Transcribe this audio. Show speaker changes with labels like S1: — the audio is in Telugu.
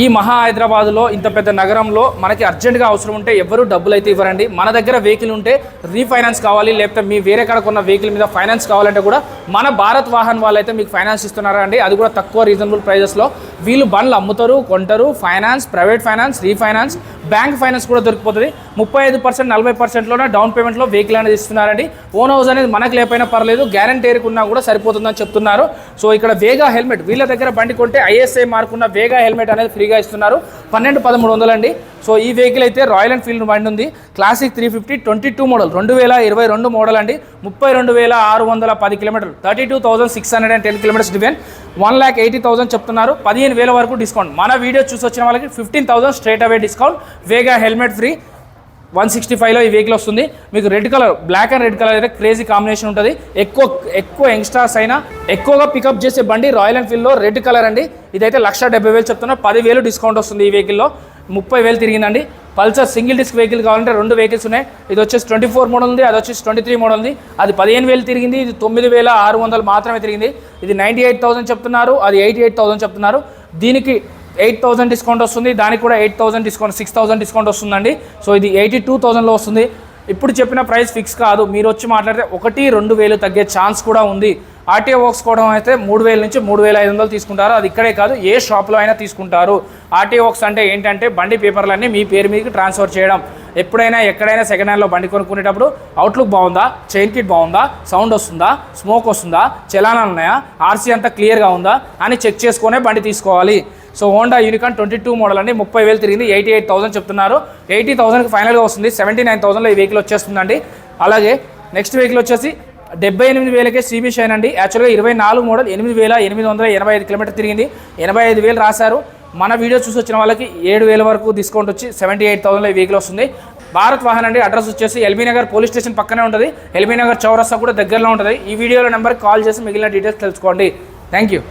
S1: ఈ మహా హైదరాబాద్లో ఇంత పెద్ద నగరంలో మనకి అర్జెంటుగా అవసరం ఉంటే ఎవరు డబ్బులు అయితే ఇవ్వరండి. మన దగ్గర వెహికల్ ఉంటే రీఫైనాన్స్ కావాలి, లేకపోతే మీ వేరే కాడ కొన్న వెహికల్ మీద ఫైనాన్స్ కావాలంటే కూడా మన భారత్ వాహన్ వాళ్ళు అయితే మీకు ఫైనాన్స్ ఇస్తున్నారా అండి. అది కూడా తక్కువ రీజనబుల్ ప్రైజెస్లో. వీళ్ళు బండ్లు అమ్ముతారు, కొంటారు, finance, private finance, refinance, bank finance కూడా దొరికిపోతుంది. 35% 40%లోనే డౌన్ పేమెంట్లో వెహికల్ అనేది ఇస్తున్నారండి. ఓన్ హౌస్ అనేది మనకు లేకపోయినా పర్లేదు, గ్యారంటీకి ఉన్నా కూడా సరిపోతుందని చెప్తున్నారు. సో ఇక్కడ వేగా హెల్మెట్ వీళ్ళ దగ్గర బండి కొంటే ఐఎస్ఐ మార్క్ ఉన్న వేగా హెల్మెట్ అనేది ఫ్రీగా ఇస్తున్నారు. 1200-1300 అండి. సో ఈ వెహికల్ అయితే రాయల్ ఎన్ఫీల్డ్ బండి ఉంది, క్లాసిక్ 350 22 మోడల్ 2022 మోడల్ అండి. 32,610 కిలోమీటర్లు, 32,610 కిలోమీటర్స్ డివెన్, 1,80,000 చెప్తున్నారు. 15,000 వరకు డిస్కౌంట్. మన వీడియో చూసి వచ్చిన వాళ్ళకి 15,000 straight away discount. Vega helmet free. 165లో ఈ వెహికల్ వస్తుంది. మీకు red colour, black and red colour అయితే క్రేజీ కాంబినేషన్ ఉంటుంది. ఎక్కువ యంగ్స్టర్స్ అయినా ఎక్కువగా పికప్ చేసే బండి రాయల్ ఎన్ఫీల్డ్లో రెడ్ కలర్ అండి. ఇదైతే 1,70,000 చెప్తున్నా. 10,000 డిస్కౌంట్ వస్తుంది ఈ వెహికల్లో. 30,000 తిరిగిందండి. పల్సర్ సింగిల్ డిస్క్ వెహికల్ కావాలంటే 2 వెహికల్స్ ఉన్నాయి. ఇది వచ్చేసి 24 మోడల్ ఉంది, అది వచ్చేసి 23 మోడల్ ఉంది. అది 15,000 తిరిగింది, ఇది 9,600 మాత్రమే తిరిగింది. ఇది 98,000 చెప్తున్నారు, అది 88,000 చెప్తున్నారు. దీనికి 8,000 డిస్కౌంట్ వస్తుంది, దానికి కూడా 8,000 డిస్కౌంట్, 6,000 డిస్కౌంట్ వస్తుందండి. సో ఇది 82,000లో వస్తుంది. ఇప్పుడు చెప్పిన ప్రైస్ ఫిక్స్ కాదు, మీరు వచ్చి మాట్లాడితే 1-2,000 తగ్గే ఛాన్స్ కూడా ఉంది. ఆర్టీఓ వర్క్స్ కూడా అయితే 3,000 నుంచి 3,500 తీసుకుంటారు. అది ఇక్కడే కాదు, ఏ షాప్లో అయినా తీసుకుంటారు. ఆర్టీఓ వర్క్స్ అంటే ఏంటంటే బండి పేపర్లన్నీ మీ పేరు మీదకి ట్రాన్స్ఫర్ చేయడం. ఎప్పుడైనా ఎక్కడైనా సెకండ్ హ్యాండ్లో బండి కొనుక్కునేటప్పుడు అవుట్లుక్ బాగుందా, చైన్ కిట్ బాగుందా, సౌండ్ వస్తుందా, స్మోక్ వస్తుందా, చలానాలు ఉన్నాయా, ఆర్సీ అంతా క్లియర్గా ఉందా అని చెక్ చేసుకునే బండి తీసుకోవాలి. సో హోండా యూనికాన్ 22 మోడల్ అండి. 30,000 తిరిగింది, 88,000 చెప్తున్నారు. 80,000కి ఫైనల్గా వస్తుంది. 79,000లో ఈ వెహికల్ వచ్చేస్తుందండి. అలాగే నెక్స్ట్ వెహికల్ వచ్చేసి 78,000కే సిబి షైన్ అండి. యాక్చువల్గా 24 మోడల్, 8,885 కిలోమీటర్ తిరిగింది. 85,000 రాశారు. మన వీడియో చూసి వచ్చిన వాళ్ళకి 7,000 వరకు డిస్కౌంట్ వచ్చి 78,000లో ఈ వెహికల్ వస్తుంది. భారత్ వాహన్ అండి. అడ్రస్ వచ్చేసి ఎల్బీ నగర్ పోలీస్ స్టేషన్ పక్కనే ఉంటుంది. ఎల్బీ నగర్ చౌరస్తా కూడా దగ్గరలో ఉంటుంది. ఈ వీడియోలో నెంబర్కి కాల్ చేసి మిగిలిన డీటెయిల్స్ తెలుసుకోండి. Thank you.